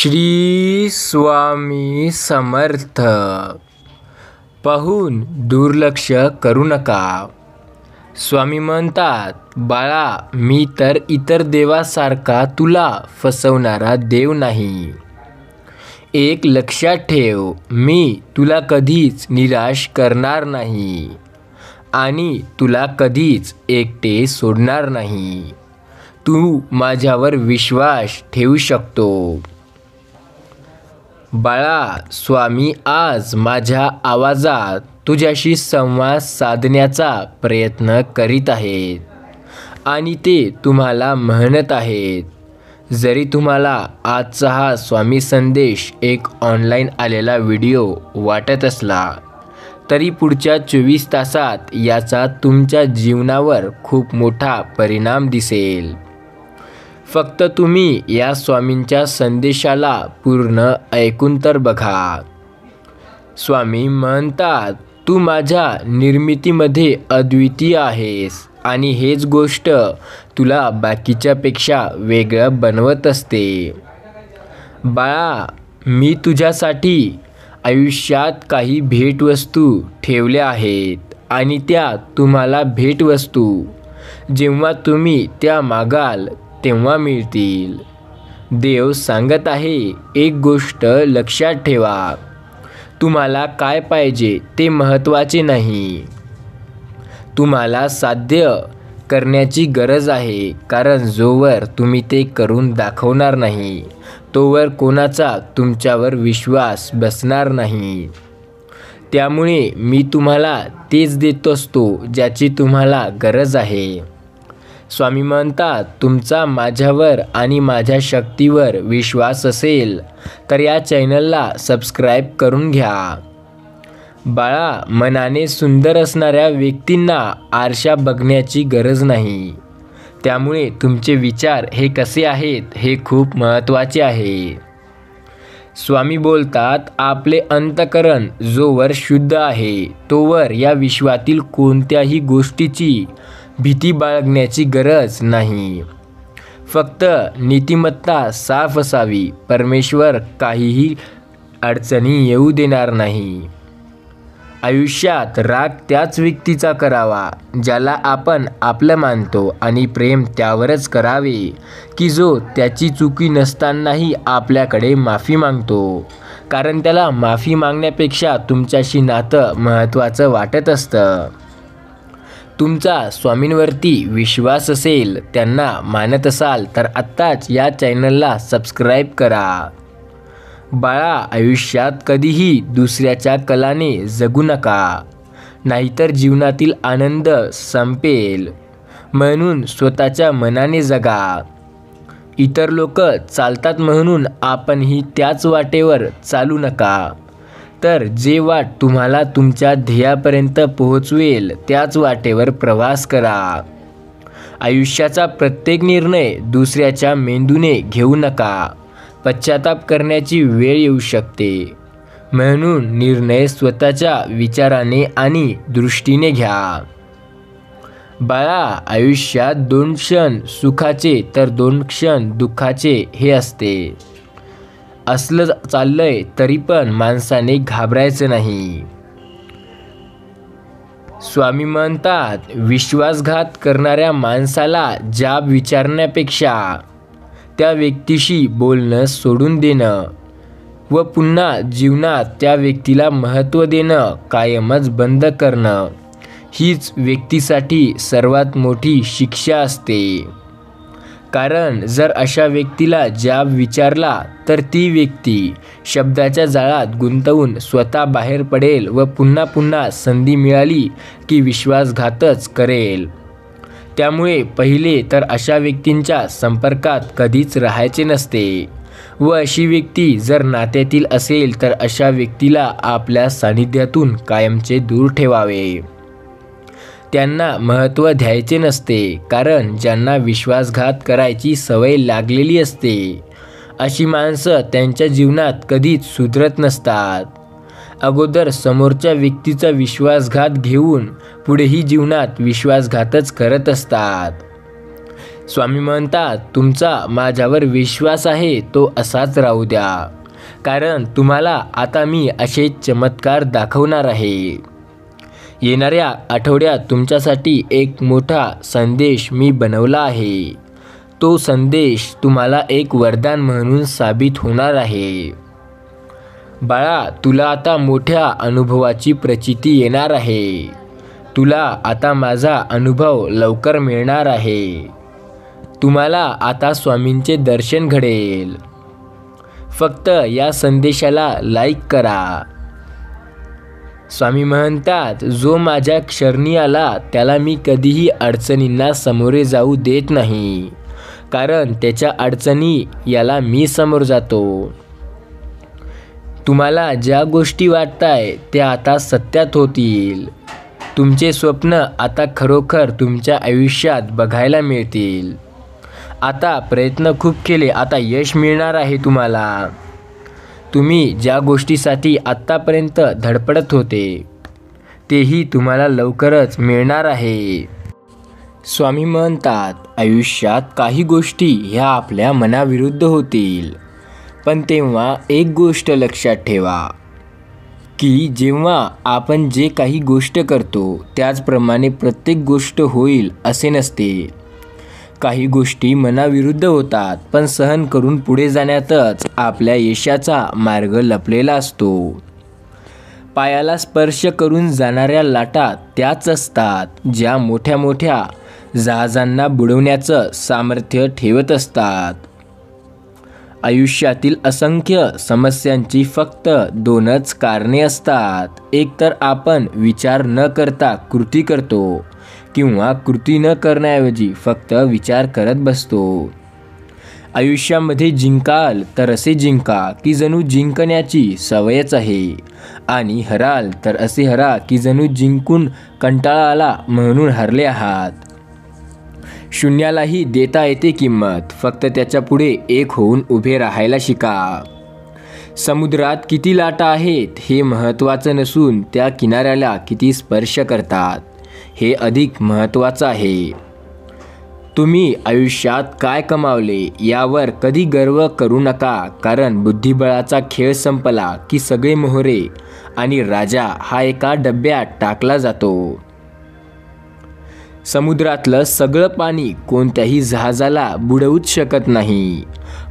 श्री स्वामी समर्थ. पाहून दुर्लक्ष करू नका. स्वामी म्हणतात, बाळा, मी तर इतर देवासारखा तुला फसवणारा देव नाही. एक लक्षात ठेव, मी तुला कधीच निराश करणार नाही आणि तुला कधीच एकटे सोडणार नाही. तू माझ्यावर विश्वास ठेवू शकतो. बाळा, स्वामी आज माझ्या आवाजात तुझ्याशी संवाद साधण्याचा प्रयत्न करीत आहेत आणि ते तुम्हाला म्हणत आहेत. जरी तुम्हाला आजचा हा स्वामी संदेश एक ऑनलाईन आलेला व्हिडिओ वाटत असला तरी पुढच्या 24 तासात याचा तुमच्या जीवनावर खूप मोठा परिणाम दिसेल. फक्त तुम्ही या स्वामींच्या संदेशाला पूर्ण ऐकून तर बघा. स्वामी म्हणतात, तू माझ्या निर्मितीमध्ये अद्वितीय आहेस आणि हेच गोष्ट तुला बाकीच्यापेक्षा वेगळं बनवत असते. बाळा, मी तुझ्यासाठी आयुष्यात काही भेटवस्तू ठेवल्या आहेत आणि त्या तुम्हाला भेटवस्तू जेव्हा तुम्ही त्या मागाल तेव्हा मिळतील. देव सांगत आहे, एक गोष्ट लक्षात ठेवा, तुम्हाला काय पाहिजे ते महत्त्वाचे नाही. तुम्हाला साध्य करण्याची गरज आहे, कारण जोवर तुम्ही ते करून दाखवणार नाही तोवर कोणाचा तुमच्यावर विश्वास बसणार नाही. त्यामुळे मी तुम्हाला तेच देत असतो ज्याची तुम्हाला गरज आहे. स्वामी म्हणतात, तुमचा माझ्यावर आणि माझ्या शक्तीवर विश्वास असेल तर या चॅनलला सबस्क्राईब करून घ्या. बाळा, मनाने सुंदर असणाऱ्या व्यक्तींना आरशा बघण्याची गरज नाही. त्यामुळे तुमचे विचार हे कसे आहेत हे खूप महत्त्वाचे आहे. स्वामी बोलतात, आपले अंतःकरण जोवर शुद्ध आहे तोवर या विश्वातील कोणत्याही गोष्टीची भीती बाळगण्याची गरज नाही. फक्त नीतिमत्ता साफ असावी. परमेश्वर काहीही अडचणी येऊ देणार नाही. आयुष्यात राग त्याच व्यक्तीचा करावा ज्याला आपण आपलं मानतो आणि प्रेम त्यावरच करावे की जो त्याची चुकी नसतानाही आपल्याकडे माफी मागतो, कारण त्याला माफी मागण्यापेक्षा तुमच्याशी नातं महत्त्वाचं वाटत असतं. तुमचा स्वामींवरती विश्वास असेल, त्यांना मानत असाल तर आत्ताच या चॅनलला सबस्क्राईब करा. बाळा, आयुष्यात कधीही दुसऱ्याच्या कलाने जगू नका, नाहीतर जीवनातील आनंद संपेल. म्हणून स्वतःच्या मनाने जगा. इतर लोक चालतात म्हणून आपणही त्याच वाटेवर चालू नका, तर जे वाट तुम्हाला तुमच्या ध्येयापर्यंत पोहोचवेल त्याच वाटेवर प्रवास करा. आयुष्याचा प्रत्येक निर्णय दुसऱ्याच्या मेंदूने घेऊ नका. पश्चाताप करण्याची वेळ येऊ शकते. म्हणून निर्णय स्वतःच्या विचाराने आणि दृष्टीने घ्या. बाळा, आयुष्यात 2 क्षण सुखाचे तर 2 क्षण दुःखाचे हे असते. असलं चाललंय तरी पण माणसाने घाबरायचं नाही. स्वामी म्हणतात, विश्वासघात करणाऱ्या माणसाला जाब विचारण्यापेक्षा त्या व्यक्तीशी बोलणं सोडून देणं व पुन्हा जीवनात त्या व्यक्तीला महत्त्व देणं कायमच बंद करणं हीच व्यक्तीसाठी सर्वात मोठी शिक्षा असते. कारण जर अशा व्यक्तीला जाब विचारला तर ती व्यक्ती शब्दाच्या जाळात गुंतवून स्वतः बाहेर पडेल व पुन्हा पुन्हा संधी मिळाली की विश्वासघातच करेल. त्यामुळे पहिले तर अशा व्यक्तींच्या संपर्कात कधीच राहायचे नसते व अशी व्यक्ती जर नात्यातील असेल तर अशा व्यक्तीला आपल्या सानिध्यातून कायमचे दूर ठेवावे. त्यांना महत्त्व द्यायचे नसते, कारण ज्यांना विश्वासघात करायची सवय लागलेली असते अशी माणसं त्यांच्या जीवनात कधीच सुधरत नसतात. अगोदर समोरच्या व्यक्तीचा विश्वासघात घेऊन पुढेही जीवनात विश्वासघातच करत असतात. स्वामी म्हणतात, तुमचा माझ्यावर विश्वास आहे तो असाच राहू द्या, कारण तुम्हाला आता मी असे चमत्कार दाखवणार आहे. येणाऱ्या आठवड्यात तुमच्यासाठी एक मोठा संदेश मी बनवला आहे. तो संदेश तुम्हाला एक वरदान म्हणून साबित होणार आहे. बाळा, तुला आता मोठ्या अनुभवाची प्रचिती येणार आहे. तुला आता माझा अनुभव लवकर मिळणार आहे. तुम्हाला आता स्वामींचे दर्शन घडेल. फक्त या संदेशाला लाईक करा. स्वामी म्हणतात, जो माझ्या शरणी आला त्याला मी कधीही अडचणींना सामोरे जाऊ देत नाही, कारण त्याच्या अडचणी याला मी समोर जातो. तुम्हाला ज्या गोष्टी वाटताय त्या आता सत्यात होतील. तुमचे स्वप्न आता खरोखर तुमच्या आयुष्यात बघायला मिळतील. आता प्रयत्न खूप केले, आता यश मिळणार आहे तुम्हाला. तुम्ही ज्या गोष्टीसाठी आत्तापर्यंत धडपडत होते तेही तुम्हाला लवकरच मिळणार आहे. स्वामी म्हणतात, आयुष्यात काही गोष्टी ह्या आपल्या मनाविरुद्ध होतील, पण तेव्हा एक गोष्ट लक्षात ठेवा की जेव्हा आपण जे काही गोष्ट करतो त्याचप्रमाणे प्रत्येक गोष्ट होईल असे नसते. काही गोष्टी मनाविरुद्ध होतात, पण सहन करून पुढे जाण्यातच आपल्या यशाचा मार्ग लपलेला असतो. पायाला स्पर्श करून जाणाऱ्या लाटा त्याच असतात ज्या मोठ्या मोठ्या जहाजांना बुडवण्याचं सामर्थ्य ठेवत असतात. आयुष्यातील असंख्य समस्यांची फक्त दोनच कारणे असतात. एक तर आपण विचार न करता कृती करतो, किंवा कृती न करण्याऐवजी फक्त विचार करत बसतो. आयुष्यामध्ये जिंकाल तर असे जिंका की जणू जिंकण्याची सवयच आहे, आणि हराल तर असे हरा की जणू जिंकून कंटाळा आला म्हणून हरले आहात. शून्यालाही देता येते किंमत, फक्त त्याच्या पुढे एक होऊन उभे राहायला शिका. समुद्रात किती लाटा आहेत हे महत्त्वाचं नसून त्या किनाऱ्याला किती स्पर्श करतात हे अधिक महत्त्वाचं आहे. तुम्ही आयुष्यात काय कमावले यावर कधी गर्व करू नका, कारण बुद्धिबळाचा खेळ संपला की सगळे मोहरे आणि राजा हा एका डब्यात टाकला जातो. समुद्रातलं सगळं पाणी कोणत्याही जहाजाला बुडवूच शकत नाही,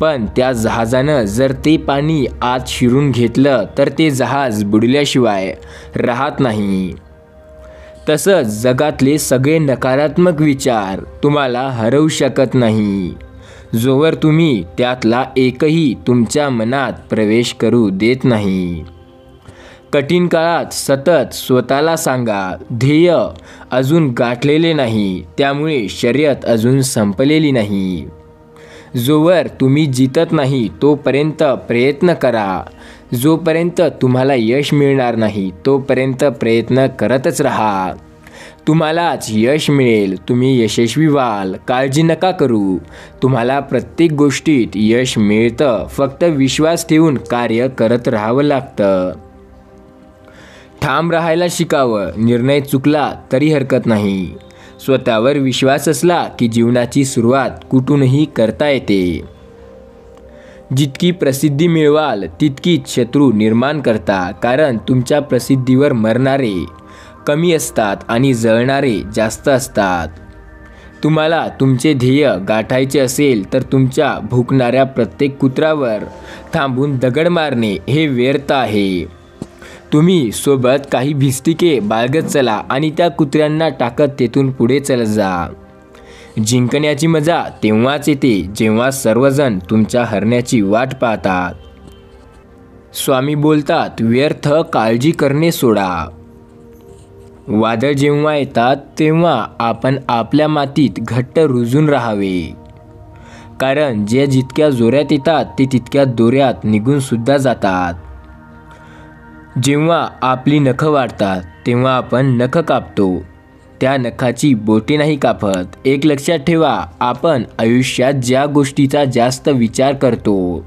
पण त्या जहाजानं जर ते पाणी आत शिरून घेतलं तर ते जहाज बुडल्याशिवाय राहत नाही. तसंच जगातले सगळे नकारात्मक विचार तुम्हाला हरवू शकत नाही, जोवर तुम्ही त्यातला एकही तुमच्या मनात प्रवेश करू देत नाही. कठीण काळात सतत स्वतःला सांगा, ध्येय अजून गाठलेले नाही, त्यामुळे शर्यत अजून संपलेली नाही. जोवर तुम्ही जितत नाही तोपर्यंत प्रयत्न करा. जोपर्यंत तुम्हाला यश मिळणार नाही तोपर्यंत प्रयत्न करतच राहा. तुम्हालाच यश मिळेल, तुम्ही यशस्वी व्हाल. काळजी नका करू, तुम्हाला प्रत्येक गोष्टीत यश मिळतं. फक्त विश्वास ठेवून कार्य करत राहावं लागतं. ठाम राहायला शिकावं. निर्णय चुकला तरी हरकत नाही. स्वतःवर विश्वास असला की जीवनाची सुरुवात कुठूनही करता येते. जितकी प्रसिद्धी मिळवाल तितकीच शत्रू निर्माण करता, कारण तुमच्या प्रसिद्धीवर मरणारे कमी असतात आणि जळणारे जास्त असतात. तुम्हाला तुमचे ध्येय गाठायचे असेल तर तुमच्या भुकणाऱ्या प्रत्येक कुत्र्यावर थांबून दगड मारणे हे व्यर्थ आहे. तुम्ही सोबत काही भिस्तिके बाळगत चला आणि त्या कुत्र्यांना टाकत तेथून पुढे चलत जा. जिंकण्याची मजा तेव्हाच येते जेव्हा सर्वजण तुमच्या हरण्याची वाट पाहतात. स्वामी बोलतात, व्यर्थ काळजी करणे सोडा. वादळ जेव्हा येतात तेव्हा आपण आपल्या मातीत घट्ट रुजून राहावे, कारण जे जितक्या जोरात येतात ते तितक्या दोऱ्यात निघून सुद्धा जातात. जेव्हा आपली नखं वाढतात तेव्हा आपण नखं कापतो, त्या नखाची बोटे नाही कापत. एक लक्षात ठेवा, आपण आयुष्यात ज्या गोष्टीचा जास्त विचार करतो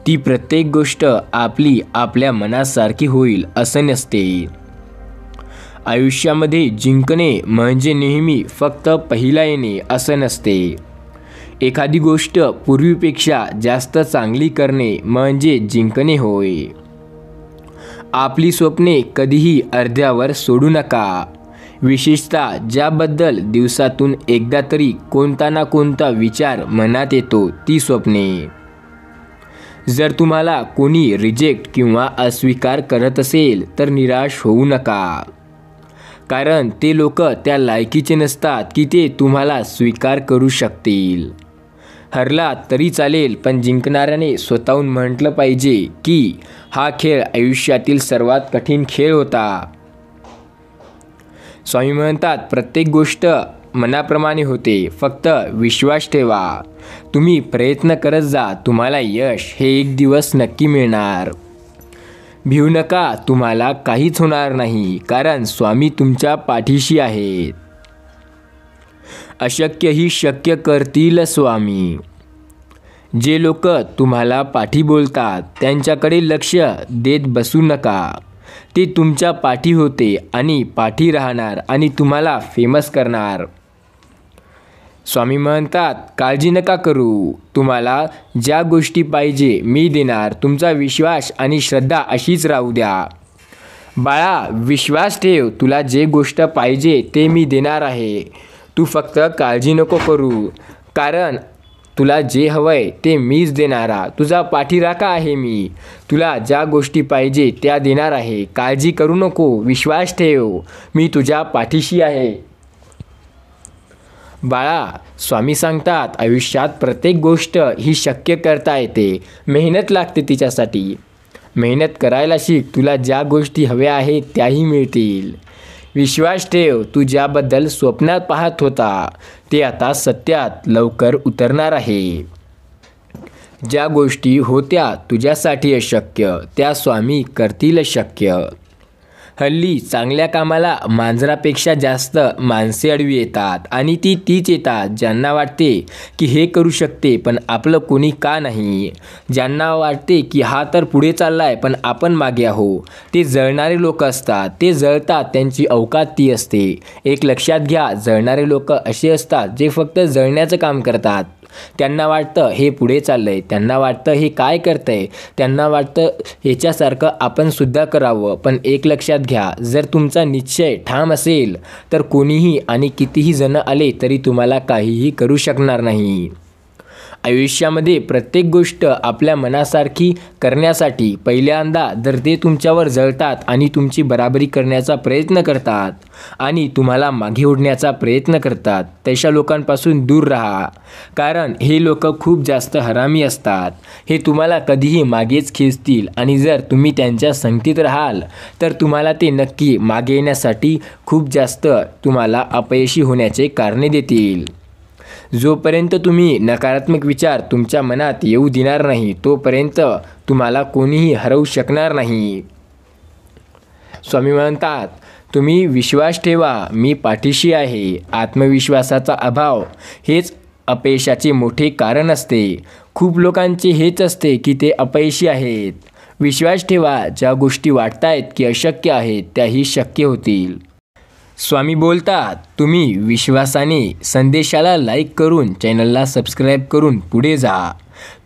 ती प्रत्येक गोष्ट आपल्या मनासारखी होईल असं नसते. आयुष्यामध्ये जिंकणे म्हणजे नेहमी फक्त पहिला येणे असं नसते. एखादी गोष्ट पूर्वीपेक्षा जास्त चांगली करणे म्हणजे जिंकणे होय. आपली स्वप्ने कधीही अर्ध्यावर सोडू नका. विशेषतः ज्याबद्दल दिवसातून एकदा तरी कोणता ना कोणता विचार मनात येतो ती स्वप्ने. जर तुम्हाला कोणी रिजेक्ट किंवा अस्वीकार करत असेल तर निराश होऊ नका. कारण ते लोक त्या लायकीचे नसतात की ते तुम्हाला स्वीकार करू शकतील. हरलात तरी चालेल, पण जिंकणाऱ्याने स्वतःहून म्हटलं पाहिजे की हा खेळ आयुष्यातील सर्वात कठीण खेळ होता. स्वामी म्हणतात, प्रत्येक गोष्ट मनाप्रमाणे होते, फक्त विश्वास ठेवा. तुम्ही प्रयत्न करत जा, तुम्हाला यश हे एक दिवस नक्की मिळणार. भिवू नका, तुम्हाला काहीच होणार नाही, कारण स्वामी तुमच्या पाठीशी आहेत. अशक्य ही शक्य करतील स्वामी. जे लोक तुम्हाला पाठी बोलतात त्यांच्याकडे लक्ष देत बसू नका. ते तुमच्या पाठी होते आणि पाठी राहणार आणि तुम्हाला फेमस करणार. स्वामी म्हणतात, काळजी नका करू, तुम्हाला ज्या गोष्टी पाहिजे मी देणार. तुमचा विश्वास आणि श्रद्धा अशीच राहू द्या. बाळा, विश्वास ठेव, तुला जे गोष्ट पाहिजे ते मी देणार आहे. तू फक्त काळजी नको करू, कारण तुला जे हवंय ते मीच देणारा. तुझा पाठीराखा आहे मी. तुला ज्या गोष्टी पाहिजे त्या देणार आहे. काळजी करू नको, विश्वास ठेव, मी तुझ्या पाठीशी आहे. बाळा, स्वामी सांगतात, आयुष्यात प्रत्येक गोष्ट ही शक्य करता येते. मेहनत लागते तिच्यासाठी. मेहनत करायला शिक. तुला ज्या गोष्टी हव्या आहेत त्याही मिळतील. विश्वास ठेव, तू ज्याबद्दल स्वप्नात पाहत होता ते आता सत्यात लवकर उतरणार आहे. ज्या गोष्टी होत्या तुझ्यासाठी अशक्य त्या स्वामी करतील शक्य. हल्ली चांगल्या कामाला मांजरापेक्षा जास्त माणसे आडवी येतात आणि तीच येतात ज्यांना वाटते की हे करू शकते पण आपलं कोणी का नाही. ज्यांना वाटते की हा तर पुढे चाललाय पण आपण मागे आहो. ते जळणारे लोक असतात. ते जळतात, त्यांची अवकात ती असते. एक लक्षात घ्या, जळणारे लोक असे असतात जे फक्त जळण्याचं काम करतात. त्यांना वाटतं हे पुढे चाललंय, त्यांना वाटतं हे काय करतंय, त्यांना वाटतं ह्याच्यासारखं आपण सुद्धा करावं. पण एक लक्षात घ्या, जर तुमचा निश्चय ठाम असेल तर कोणीही आणि कितीही जण आले तरी तुम्हाला काहीही करू शकणार नाही. आयुष्यामध्ये प्रत्येक गोष्ट आपल्या मनासारखी करण्यासाठी पहिल्यांदा जर ते तुमच्यावर जळतात आणि तुमची बराबरी करण्याचा प्रयत्न करतात आणि तुम्हाला मागे ओढण्याचा प्रयत्न करतात, तशा लोकांपासून दूर राहा. कारण हे लोक खूप जास्त हरामी असतात. हे तुम्हाला कधीही मागेच खेचतील आणि जर तुम्ही त्यांच्या संगतीत राहाल तर तुम्हाला ते नक्की मागे येण्यासाठी खूप जास्त तुम्हाला अपयशी होण्याचे कारणे देतील. जोपर्यंत तुम्ही नकारात्मक विचार तुमच्या मनात येऊ देणार नाही तोपर्यंत तुम्हाला कोणीही हरवू शकणार नाही. स्वामी म्हणतात, तुम्ही विश्वास ठेवा, मी पाठीशी आहे. आत्मविश्वासाचा अभाव हेच अपयशाचे मोठे कारण असते. खूप लोकांचे हेच असते की ते अपयशी आहेत. विश्वास ठेवा, ज्या गोष्टी वाटतायत की अशक्य आहेत त्याही शक्य होतील. स्वामी बोलतात, तुम्ही विश्वासाने संदेशाला लाईक करून चॅनलला सबस्क्राईब करून पुढे जा.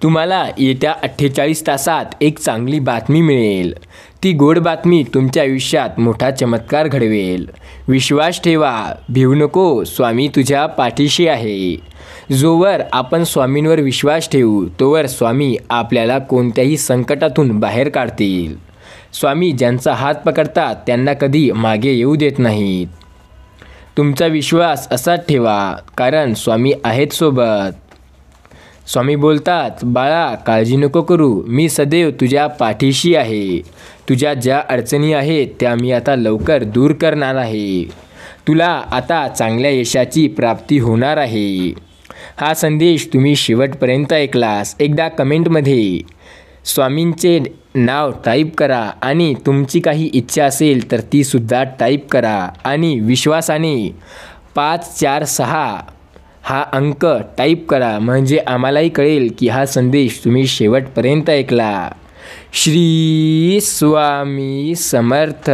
तुम्हाला येत्या 48 तासात एक चांगली बातमी मिळेल. ती गोड बातमी तुमच्या आयुष्यात मोठा चमत्कार घडवेल. विश्वास ठेवा, भिवू नको, स्वामी तुझ्या पाठीशी आहे. जोवर आपण स्वामींवर विश्वास ठेवू तोवर स्वामी आपल्याला कोणत्याही संकटातून बाहेर काढतील. स्वामी ज्यांचा हात पकडतात त्यांना कधी मागे येऊ देत नाहीत. तुमचा विश्वास असाच ठेवा, कारण स्वामी आहेत सोबत. स्वामी बोलतात, बाळा, काळजी नको करू, मी सदैव तुझ्या पाठीशी आहे. तुझ्या ज्या अडचणी आहेत त्या मी आता लवकर दूर करणार आहे. तुला आता चांगल्या यशाची प्राप्ती होणार आहे. हा संदेश तुम्ही शेवटपर्यंत ऐकलास. एकदा कमेंटमध्ये स्वामींचे नाव टाईप करा आणि तुमची काही इच्छा असेल तर ती सुद्धा टाईप करा आणि विश्वासाने 546 हा अंक टाईप करा, म्हणजे आम्हालाही कळेल की हा संदेश तुम्ही शेवटपर्यंत ऐकला. श्री स्वामी समर्थ.